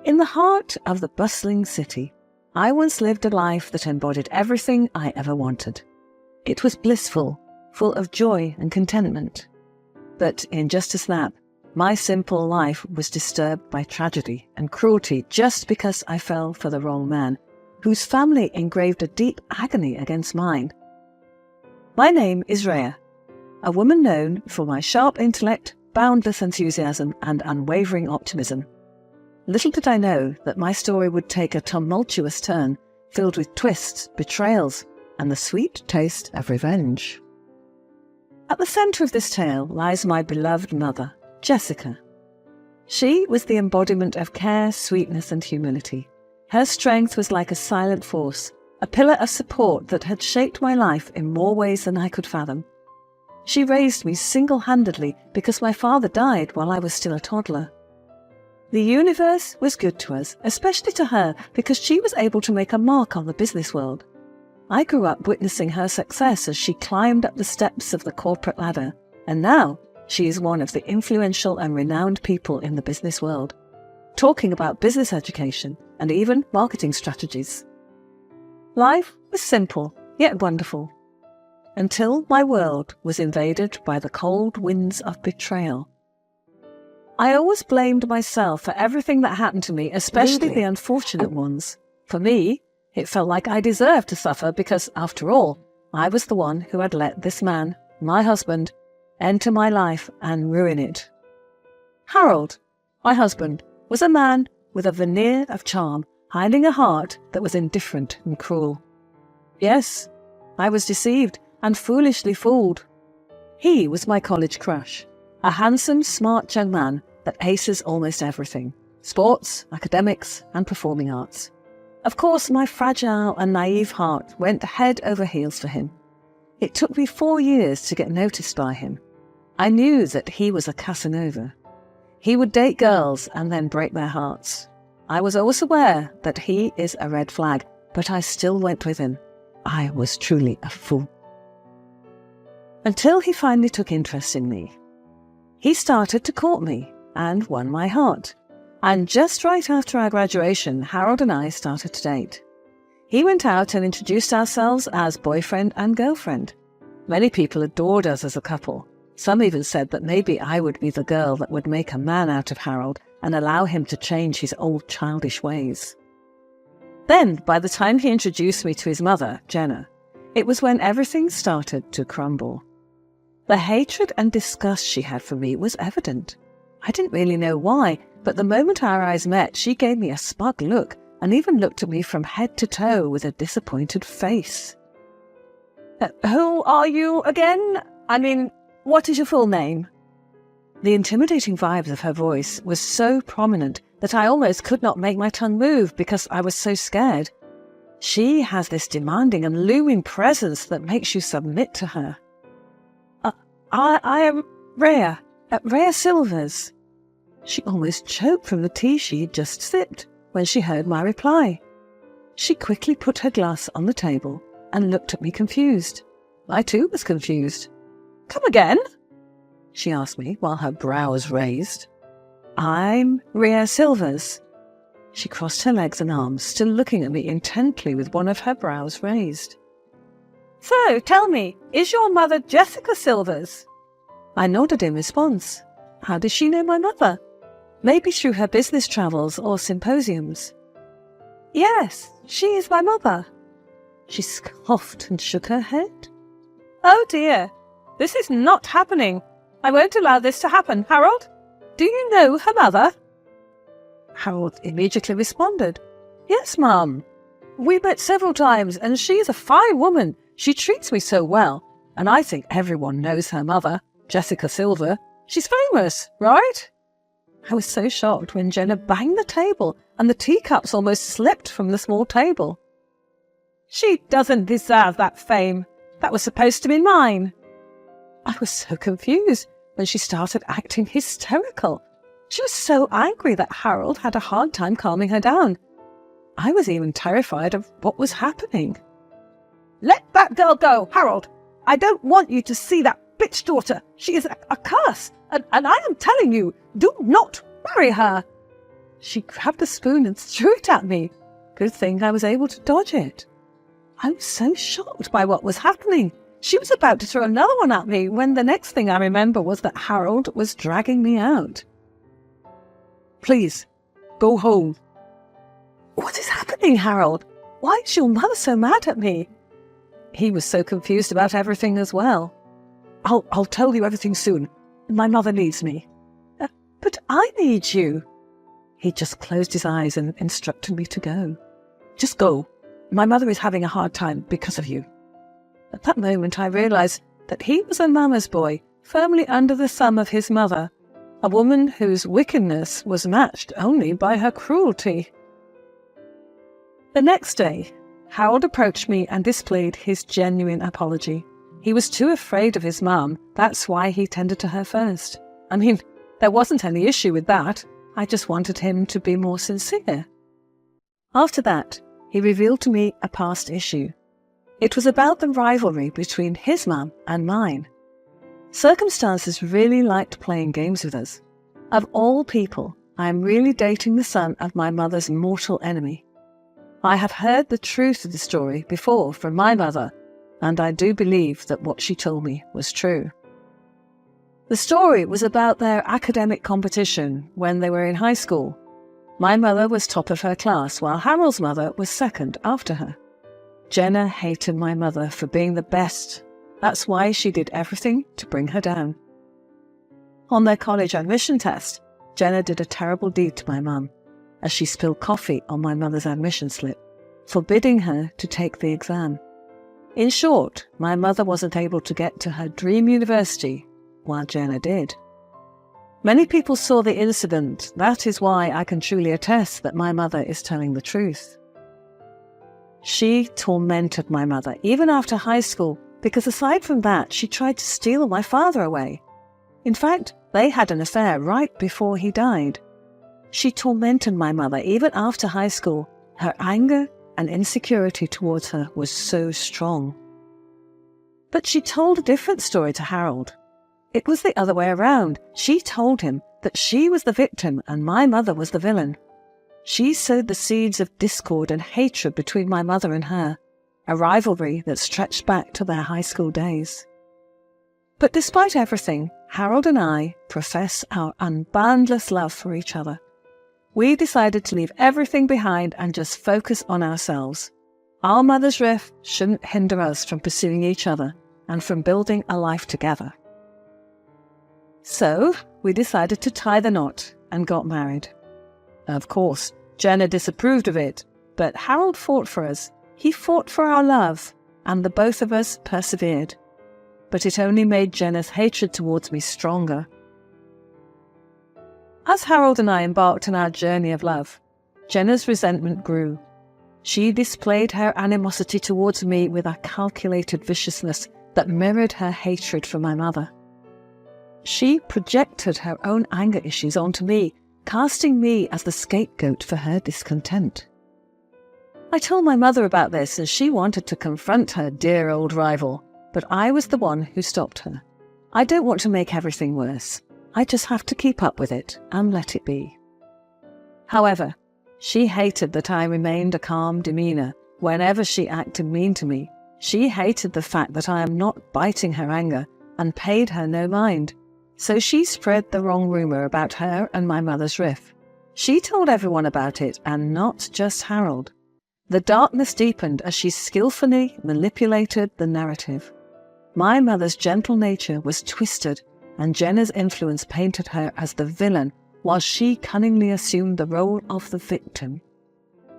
In the heart of the bustling city, I once lived a life that embodied everything I ever wanted. It was blissful, full of joy and contentment. But in just a snap, my simple life was disturbed by tragedy and cruelty just because I fell for the wrong man, whose family engraved a deep agony against mine. My name is Rhea, a woman known for my sharp intellect, boundless enthusiasm, and unwavering optimism. Little did I know that my story would take a tumultuous turn, filled with twists, betrayals, and the sweet taste of revenge. At the centre of this tale lies my beloved mother, Jessica. She was the embodiment of care, sweetness, and humility. Her strength was like a silent force, a pillar of support that had shaped my life in more ways than I could fathom. She raised me single-handedly because my father died while I was still a toddler. The universe was good to us, especially to her, because she was able to make a mark on the business world. I grew up witnessing her success as she climbed up the steps of the corporate ladder, and now she is one of the influential and renowned people in the business world, talking about business education and even marketing strategies. Life was simple, yet wonderful, until my world was invaded by the cold winds of betrayal. I always blamed myself for everything that happened to me, especially the unfortunate ones. For me, it felt like I deserved to suffer because, after all, I was the one who had let this man, my husband, enter my life and ruin it. Harold, my husband, was a man with a veneer of charm, hiding a heart that was indifferent and cruel. Yes, I was deceived and foolishly fooled. He was my college crush. A handsome, smart young man that aces almost everything: sports, academics, and performing arts. Of course, my fragile and naive heart went head over heels for him. It took me 4 years to get noticed by him. I knew that he was a Casanova. He would date girls and then break their hearts. I was always aware that he is a red flag, but I still went with him. I was truly a fool. Until he finally took interest in me. He started to court me and won my heart. And just right after our graduation, Harold and I started to date. He went out and introduced ourselves as boyfriend and girlfriend. Many people adored us as a couple. Some even said that maybe I would be the girl that would make a man out of Harold and allow him to change his old childish ways. Then, by the time he introduced me to his mother, Jenna, it was when everything started to crumble. The hatred and disgust she had for me was evident. I didn't really know why, but the moment our eyes met, she gave me a smug look and even looked at me from head to toe with a disappointed face. Who are you again? I mean, what is your full name? The intimidating vibes of her voice was so prominent that I almost could not make my tongue move because I was so scared. She has this demanding and looming presence that makes you submit to her. I am Rhea, Rhea Silvers. She almost choked from the tea she had just sipped when she heard my reply. She quickly put her glass on the table and looked at me confused. I too was confused. Come again? She asked me while her brows raised. I'm Rhea Silvers. She crossed her legs and arms, still looking at me intently with one of her brows raised. So, tell me, is your mother Jessica Silvers? I nodded in response. How does she know my mother? Maybe through her business travels or symposiums. Yes, she is my mother. She scoffed and shook her head. Oh dear, this is not happening. I won't allow this to happen. Harold, do you know her mother? Harold immediately responded. Yes, Mum. We met several times and she is a fine woman. She treats me so well, and I think everyone knows her mother, Jessica Silver. She's famous, right? I was so shocked when Jenna banged the table and the teacups almost slipped from the small table. She doesn't deserve that fame. That was supposed to be mine. I was so confused when she started acting hysterical. She was so angry that Harold had a hard time calming her down. I was even terrified of what was happening. Let that girl go, Harold. I don't want you to see that bitch daughter. She is a curse, and I am telling you, do not marry her. She grabbed the spoon and threw it at me. Good thing I was able to dodge it. I was so shocked by what was happening. She was about to throw another one at me when the next thing I remember was that Harold was dragging me out. Please, go home. What is happening, Harold? Why is your mother so mad at me? He was so confused about everything as well. I'll tell you everything soon. My mother needs me. But I need you. He just closed his eyes and instructed me to go. Just go. My mother is having a hard time because of you. At that moment, I realized that he was a mama's boy, firmly under the thumb of his mother, a woman whose wickedness was matched only by her cruelty. The next day, Harold approached me and displayed his genuine apology. He was too afraid of his mum, that's why he tended to her first. I mean, there wasn't any issue with that. I just wanted him to be more sincere. After that, he revealed to me a past issue. It was about the rivalry between his mum and mine. Circumstances really liked playing games with us. Of all people, I am really dating the son of my mother's mortal enemy. I have heard the truth of the story before from my mother, and I do believe that what she told me was true. The story was about their academic competition when they were in high school. My mother was top of her class, while Harold's mother was second after her. Jenna hated my mother for being the best. That's why she did everything to bring her down. On their college admission test, Jenna did a terrible deed to my mum, as she spilled coffee on my mother's admission slip, forbidding her to take the exam. In short, my mother wasn't able to get to her dream university, while Jenna did. Many people saw the incident. That is why I can truly attest that my mother is telling the truth. She tormented my mother, even after high school, because aside from that, she tried to steal my father away. In fact, they had an affair right before he died. She tormented my mother even after high school. Her anger and insecurity towards her was so strong. But she told a different story to Harold. It was the other way around. She told him that she was the victim and my mother was the villain. She sowed the seeds of discord and hatred between my mother and her, a rivalry that stretched back to their high school days. But despite everything, Harold and I profess our unboundless love for each other. We decided to leave everything behind and just focus on ourselves. Our mother's rift shouldn't hinder us from pursuing each other and from building a life together. So, we decided to tie the knot and got married. Of course, Jenna disapproved of it, but Harold fought for us. He fought for our love, and the both of us persevered. But it only made Jenna's hatred towards me stronger. As Harold and I embarked on our journey of love, Jenna's resentment grew. She displayed her animosity towards me with a calculated viciousness that mirrored her hatred for my mother. She projected her own anger issues onto me, casting me as the scapegoat for her discontent. I told my mother about this and she wanted to confront her dear old rival, but I was the one who stopped her. I don't want to make everything worse. I just have to keep up with it and let it be. However, she hated that I remained a calm demeanour whenever she acted mean to me. She hated the fact that I am not biting her anger and paid her no mind. So she spread the wrong rumour about her and my mother's rift. She told everyone about it, and not just Harold. The darkness deepened as she skillfully manipulated the narrative. My mother's gentle nature was twisted, and Jenna's influence painted her as the villain, while she cunningly assumed the role of the victim.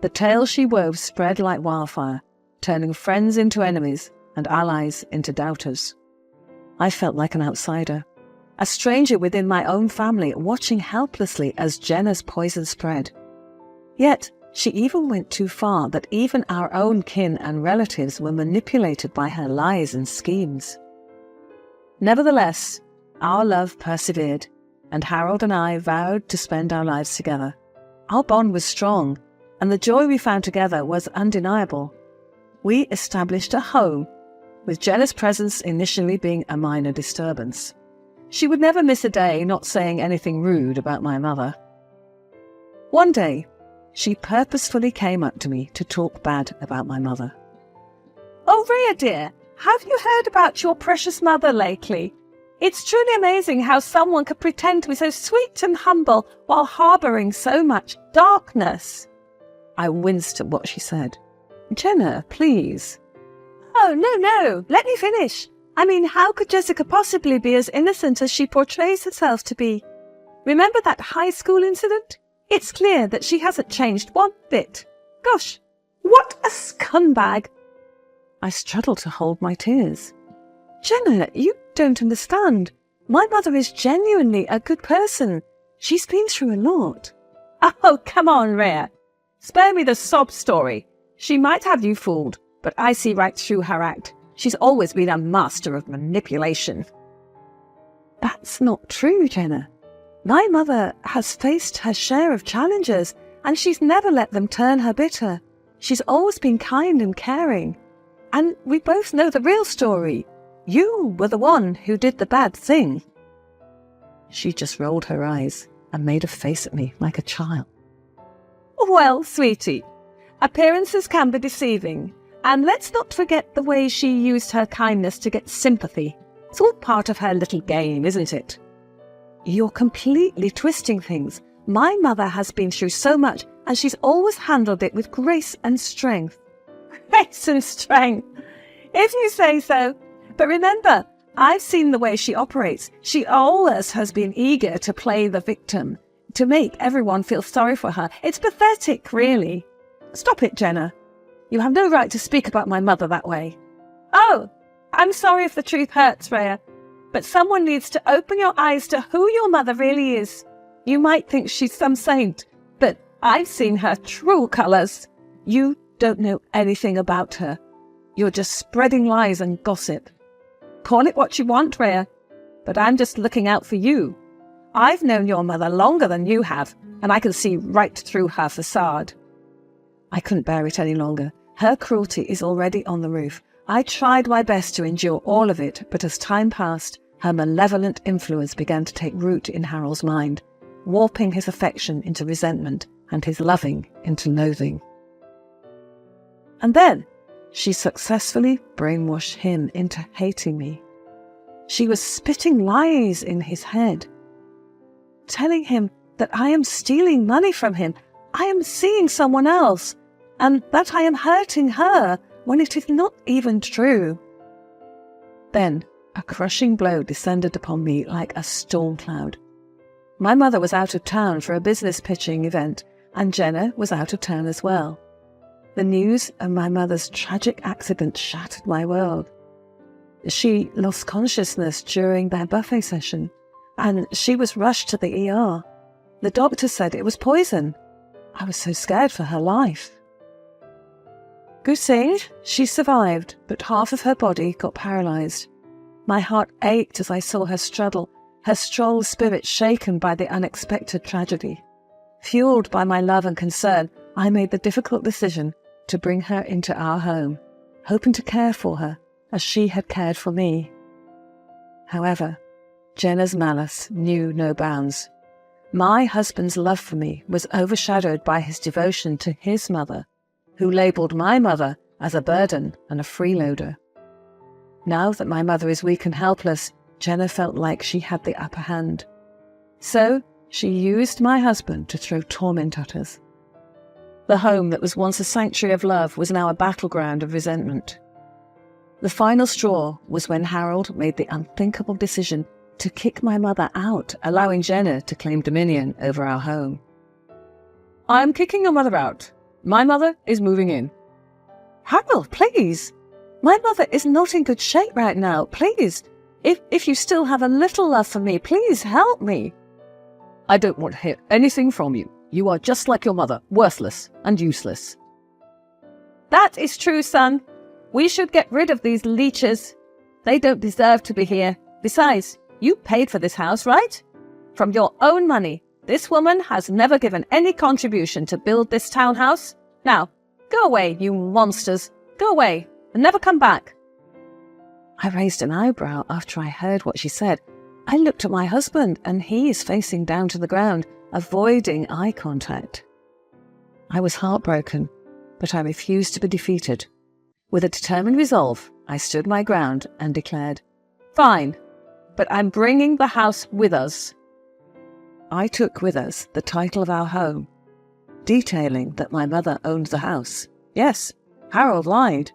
The tale she wove spread like wildfire, turning friends into enemies and allies into doubters. I felt like an outsider, a stranger within my own family, watching helplessly as Jenna's poison spread. Yet, she even went too far that even our own kin and relatives were manipulated by her lies and schemes. Nevertheless, our love persevered, and Harold and I vowed to spend our lives together. Our bond was strong, and the joy we found together was undeniable. We established a home, with Jenna's presence initially being a minor disturbance. She would never miss a day not saying anything rude about my mother. One day, she purposefully came up to me to talk bad about my mother. "Oh, Rhea dear, have you heard about your precious mother lately? It's truly amazing how someone could pretend to be so sweet and humble while harbouring so much darkness." I winced at what she said. "Jenna, please." "Oh, no, let me finish. I mean, how could Jessica possibly be as innocent as she portrays herself to be? Remember that high school incident? It's clear that she hasn't changed one bit. Gosh, what a scumbag." I struggled to hold my tears. "Jenna, you don't understand. My mother is genuinely a good person. She's been through a lot." "Oh, come on, Rhea. Spare me the sob story. She might have you fooled, but I see right through her act. She's always been a master of manipulation." "That's not true, Jenna. My mother has faced her share of challenges, and she's never let them turn her bitter. She's always been kind and caring. And we both know the real story. You were the one who did the bad thing." She just rolled her eyes and made a face at me like a child. "Well, sweetie, appearances can be deceiving. And let's not forget the way she used her kindness to get sympathy. It's all part of her little game, isn't it?" "You're completely twisting things. My mother has been through so much, and she's always handled it with grace and strength." "Grace and strength, if you say so. But remember, I've seen the way she operates. She always has been eager to play the victim, to make everyone feel sorry for her. It's pathetic, really." "Stop it, Jenna. You have no right to speak about my mother that way." "Oh, I'm sorry if the truth hurts, Rhea, but someone needs to open your eyes to who your mother really is. You might think she's some saint, but I've seen her true colours. You don't know anything about her. You're just spreading lies and gossip. Call it what you want, Rhea, but I'm just looking out for you. I've known your mother longer than you have, and I can see right through her facade." I couldn't bear it any longer. Her cruelty is already on the roof. I tried my best to endure all of it, but as time passed, her malevolent influence began to take root in Harold's mind, warping his affection into resentment and his loving into loathing. And then she successfully brainwashed him into hating me. She was spitting lies in his head, telling him that I am stealing money from him, I am seeing someone else, and that I am hurting her when it is not even true. Then a crushing blow descended upon me like a storm cloud. My mother was out of town for a business pitching event, and Jenna was out of town as well. The news of my mother's tragic accident shattered my world. She lost consciousness during their buffet session, and she was rushed to the ER. The doctor said it was poison. I was so scared for her life. Good thing she survived, but half of her body got paralysed. My heart ached as I saw her struggle, her strong spirit shaken by the unexpected tragedy. Fueled by my love and concern, I made the difficult decision to bring her into our home, hoping to care for her as she had cared for me. However, Jenna's malice knew no bounds. My husband's love for me was overshadowed by his devotion to his mother, who labelled my mother as a burden and a freeloader. Now that my mother is weak and helpless, Jenna felt like she had the upper hand. So she used my husband to throw torment at us. The home that was once a sanctuary of love was now a battleground of resentment. The final straw was when Harold made the unthinkable decision to kick my mother out, allowing Jenna to claim dominion over our home. "I'm kicking your mother out. My mother is moving in." "Harold, please. My mother is not in good shape right now. Please, if you still have a little love for me, please help me." "I don't want to hear anything from you. You are just like your mother, worthless and useless." "That is true, son. We should get rid of these leeches. They don't deserve to be here. Besides, you paid for this house, right? From your own money. This woman has never given any contribution to build this townhouse. Now, go away, you monsters. Go away and never come back." I raised an eyebrow after I heard what she said. I looked at my husband, and he is facing down to the ground, avoiding eye contact. I was heartbroken, but I refused to be defeated. With a determined resolve, I stood my ground and declared, "Fine, but I'm bringing the house with us." I took with us the title of our home, detailing that my mother owned the house. Yes, Harold lied.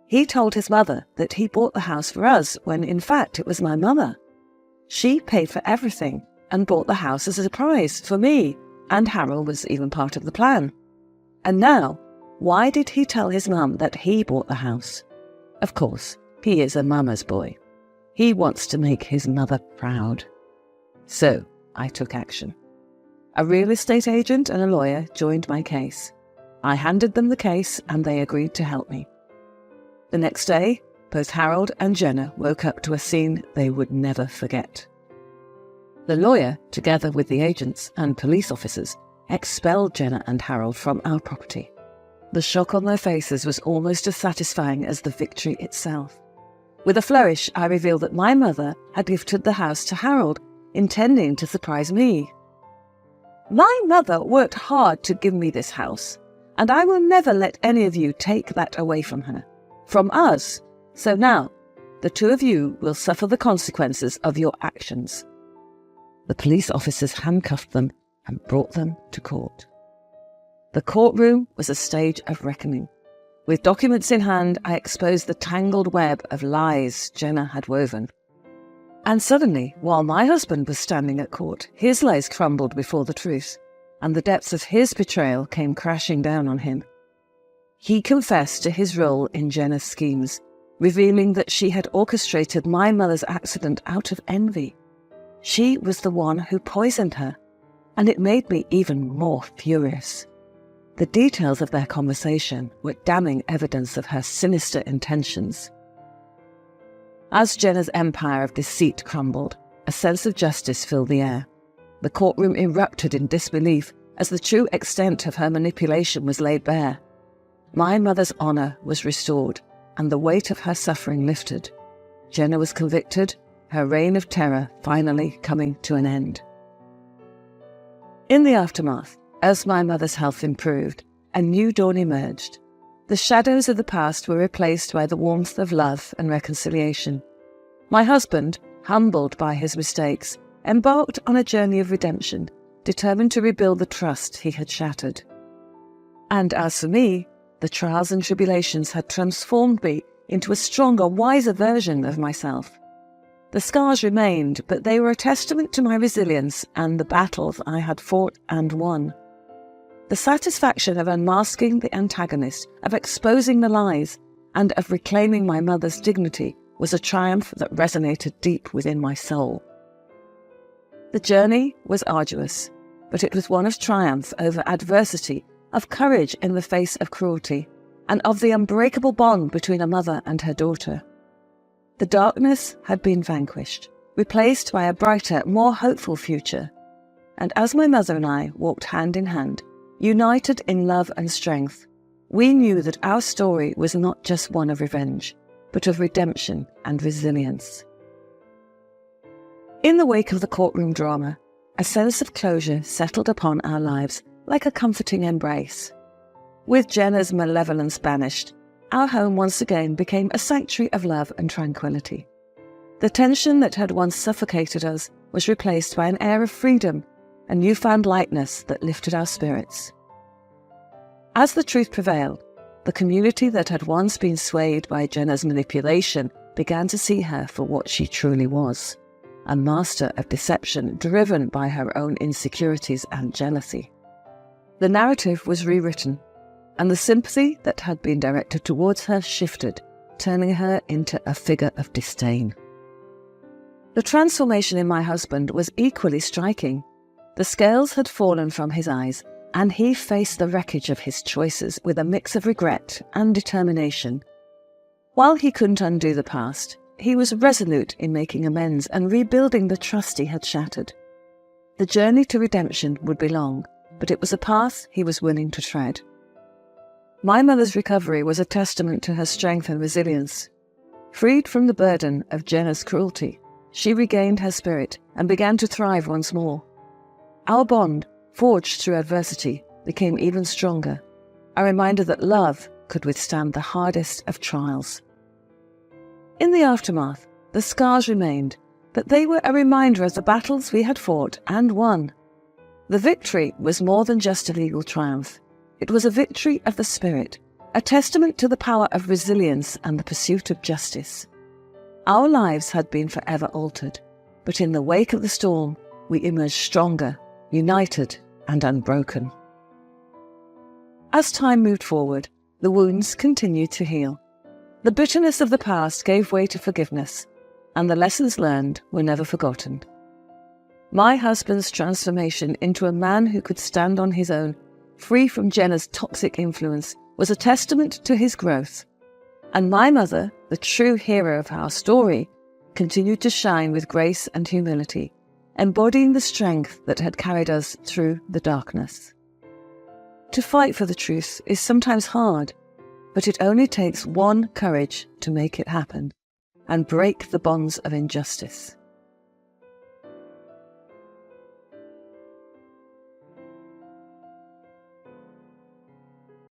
He told his mother that he bought the house for us when in fact it was my mother. She paid for everything and bought the house as a surprise for me, and Harold was even part of the plan. And now, why did he tell his mum that he bought the house? Of course, he is a mama's boy. He wants to make his mother proud. So, I took action. A real estate agent and a lawyer joined my case. I handed them the case and they agreed to help me. The next day, both Harold and Jenna woke up to a scene they would never forget. The lawyer, together with the agents and police officers, expelled Jenna and Harold from our property. The shock on their faces was almost as satisfying as the victory itself. With a flourish, I revealed that my mother had gifted the house to Harold, intending to surprise me. "My mother worked hard to give me this house, and I will never let any of you take that away from her. From us. So now, the two of you will suffer the consequences of your actions." The police officers handcuffed them and brought them to court. The courtroom was a stage of reckoning. With documents in hand, I exposed the tangled web of lies Jenna had woven. And suddenly, while my husband was standing at court, his lies crumbled before the truth, and the depths of his betrayal came crashing down on him. He confessed to his role in Jenna's schemes, revealing that she had orchestrated my mother's accident out of envy. She was the one who poisoned her, and it made me even more furious. The details of their conversation were damning evidence of her sinister intentions. As Jenna's empire of deceit crumbled, a sense of justice filled the air. The courtroom erupted in disbelief as the true extent of her manipulation was laid bare. My mother's honour was restored, and the weight of her suffering lifted. Jenna was convicted, her reign of terror finally coming to an end. In the aftermath, as my mother's health improved, a new dawn emerged. The shadows of the past were replaced by the warmth of love and reconciliation. My husband, humbled by his mistakes, embarked on a journey of redemption, determined to rebuild the trust he had shattered. And as for me, the trials and tribulations had transformed me into a stronger, wiser version of myself. The scars remained, but they were a testament to my resilience and the battles I had fought and won. The satisfaction of unmasking the antagonist, of exposing the lies, and of reclaiming my mother's dignity was a triumph that resonated deep within my soul. The journey was arduous, but it was one of triumph over adversity, of courage in the face of cruelty, and of the unbreakable bond between a mother and her daughter. The darkness had been vanquished, replaced by a brighter, more hopeful future. And as my mother and I walked hand in hand, united in love and strength, we knew that our story was not just one of revenge, but of redemption and resilience. In the wake of the courtroom drama, a sense of closure settled upon our lives like a comforting embrace. With Jenna's malevolence banished, our home once again became a sanctuary of love and tranquility. The tension that had once suffocated us was replaced by an air of freedom, a newfound lightness that lifted our spirits. As the truth prevailed, the community that had once been swayed by Jenna's manipulation began to see her for what she truly was, a master of deception driven by her own insecurities and jealousy. The narrative was rewritten, and the sympathy that had been directed towards her shifted, turning her into a figure of disdain. The transformation in my husband was equally striking. The scales had fallen from his eyes, and he faced the wreckage of his choices with a mix of regret and determination. While he couldn't undo the past, he was resolute in making amends and rebuilding the trust he had shattered. The journey to redemption would be long, but it was a path he was willing to tread. My mother's recovery was a testament to her strength and resilience. Freed from the burden of Jenna's cruelty, she regained her spirit and began to thrive once more. Our bond, forged through adversity, became even stronger, a reminder that love could withstand the hardest of trials. In the aftermath, the scars remained, but they were a reminder of the battles we had fought and won. The victory was more than just a legal triumph. It was a victory of the spirit, a testament to the power of resilience and the pursuit of justice. Our lives had been forever altered, but in the wake of the storm, we emerged stronger, united and unbroken. As time moved forward, the wounds continued to heal. The bitterness of the past gave way to forgiveness, and the lessons learned were never forgotten. My husband's transformation into a man who could stand on his own, free from Jenna's toxic influence, was a testament to his growth. And my mother, the true hero of our story, continued to shine with grace and humility, embodying the strength that had carried us through the darkness. To fight for the truth is sometimes hard, but it only takes one courage to make it happen and break the bonds of injustice.